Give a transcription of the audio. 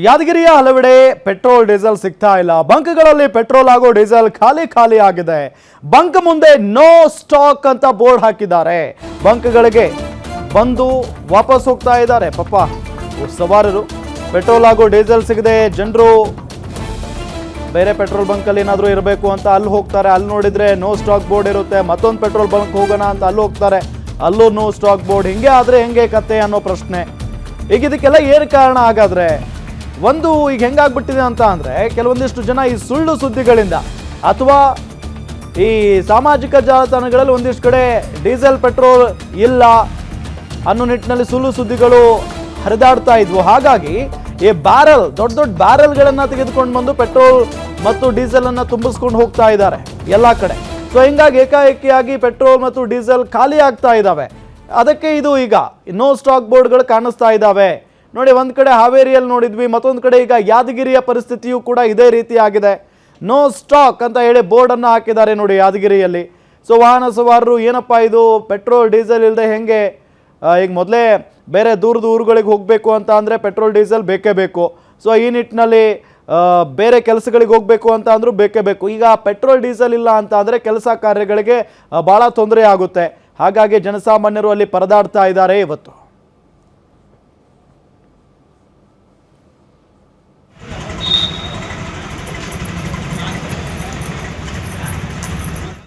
ಯಾದಗಿರಿಯ ಹಲವೆಡೆ petrol diesel ಸಿಗ್ತಾ ಇಲ್ಲ. ಬಂಕ್ಗಳಲ್ಲಿ ಪೆಟ್ರೋಲ್ ಹಾಗೂ ಡೀಸೆಲ್ ಖಾಲಿ ಆಗಿದೆ. ಬಂಕ್ ಮುಂದೆ ನೋ ಸ್ಟಾಕ್ ಅಂತ ಬೋರ್ಡ್ ಹಾಕಿದ್ದಾರೆ. ಬಂಕ್ಗಳಿಗೆ ಬಂದು ವಾಪಸ್ ಹೋಗ್ತಾ ಇದ್ದಾರೆ ಪಾಪ ಸವಾರರು. ಪೆಟ್ರೋಲ್ ಹಾಗೂ ಡೀಸೆಲ್ ಸಿಗದೆ ಜನರು ಬೇರೆ ಪೆಟ್ರೋಲ್ ಬಂಕಲ್ಲಿ ಏನಾದರೂ ಇರಬೇಕು ಅಂತ ಅಲ್ಲಿ ಹೋಗ್ತಾರೆ. ಅಲ್ಲಿ ನೋಡಿದ್ರೆ ನೋ ಸ್ಟಾಕ್ ಬೋರ್ಡ್ ಇರುತ್ತೆ. ಮತ್ತೊಂದು ಪೆಟ್ರೋಲ್ ಬಂಕ್ ಹೋಗೋಣ ಅಂತ ಅಲ್ಲಿ ಹೋಗ್ತಾರೆ, ಅಲ್ಲೂ ನೋ ಸ್ಟಾಕ್ ಬೋರ್ಡ್. ಹಿಂಗೆ ಆದರೆ ಹೆಂಗೆ ಕತೆ ಅನ್ನೋ ಪ್ರಶ್ನೆ. ಈಗ ಇದಕ್ಕೆಲ್ಲ ಏನು ಕಾರಣ? ಹಾಗಾದ್ರೆ ಒಂದು ಈಗ ಹೆಂಗಾಗ್ಬಿಟ್ಟಿದೆ ಅಂತ ಅಂದರೆ, ಕೆಲವೊಂದಿಷ್ಟು ಜನ ಈ ಸುಳ್ಳು ಸುದ್ದಿಗಳಿಂದ ಅಥವಾ ಈ ಸಾಮಾಜಿಕ ಜಾಲತಾಣಗಳಲ್ಲಿ ಒಂದಿಷ್ಟು ಕಡೆ ಡೀಸೆಲ್ ಪೆಟ್ರೋಲ್ ಇಲ್ಲ ಅನ್ನೋ ನಿಟ್ಟಿನಲ್ಲಿ ಸುಳ್ಳು ಸುದ್ದಿಗಳು ಹರಿದಾಡ್ತಾ ಇದ್ವು. ಹಾಗಾಗಿ ಈ ಬ್ಯಾರಲ್ ದೊಡ್ಡ ಬ್ಯಾರಲ್ಗಳನ್ನು ತೆಗೆದುಕೊಂಡು ಬಂದು ಪೆಟ್ರೋಲ್ ಮತ್ತು ಡೀಸೆಲನ್ನು ತುಂಬಿಸ್ಕೊಂಡು ಹೋಗ್ತಾ ಇದ್ದಾರೆ ಎಲ್ಲ ಕಡೆ. ಸೊ ಹಿಂಗಾಗಿ ಏಕಾಏಕಿಯಾಗಿ ಪೆಟ್ರೋಲ್ ಮತ್ತು ಡೀಸೆಲ್ ಖಾಲಿ ಆಗ್ತಾ ಇದ್ದಾವೆ. ಅದಕ್ಕೆ ಇದು ಈಗ ನೋ ಸ್ಟಾಕ್ ಬೋರ್ಡ್ಗಳು ಕಾಣಿಸ್ತಾ ಇದ್ದಾವೆ ನೋಡಿ. ಒಂದು ಕಡೆ ಹಾವೇರಿಯಲ್ಲಿ ನೋಡಿದ್ವಿ, ಮತ್ತೊಂದು ಕಡೆ ಈಗ ಯಾದಗಿರಿಯ ಪರಿಸ್ಥಿತಿಯೂ ಕೂಡ ಇದೇ ರೀತಿ ಆಗಿದೆ. ನೋ ಸ್ಟಾಕ್ ಅಂತ ಹೇಳಿ ಬೋರ್ಡನ್ನು ಹಾಕಿದ್ದಾರೆ ನೋಡಿ ಯಾದಗಿರಿಯಲ್ಲಿ. ಸೊ ವಾಹನ ಸವಾರರು ಏನಪ್ಪ ಇದು ಪೆಟ್ರೋಲ್ ಡೀಸೆಲ್ ಇಲ್ಲದೆ ಹೆಂಗೆ? ಈಗ ಮೊದಲೇ ಬೇರೆ ದೂರದ ಊರುಗಳಿಗೆ ಹೋಗಬೇಕು ಅಂತ ಅಂದರೆ ಪೆಟ್ರೋಲ್ ಡೀಸೆಲ್ ಬೇಕೇ ಬೇಕು. ಸೊ ಈ ನಿಟ್ಟಿನಲ್ಲಿ ಬೇರೆ ಕೆಲಸಗಳಿಗೆ ಹೋಗಬೇಕು ಅಂತ ಅಂದರೂ ಬೇಕೇ ಬೇಕು. ಈಗ ಪೆಟ್ರೋಲ್ ಡೀಸೆಲ್ ಇಲ್ಲ ಅಂತ ಅಂದರೆ ಕೆಲಸ ಕಾರ್ಯಗಳಿಗೆ ಭಾಳ ತೊಂದರೆ ಆಗುತ್ತೆ. ಹಾಗಾಗಿ ಜನಸಾಮಾನ್ಯರು ಅಲ್ಲಿ ಪರದಾಡ್ತಾ ಇದ್ದಾರೆ ಇವತ್ತು.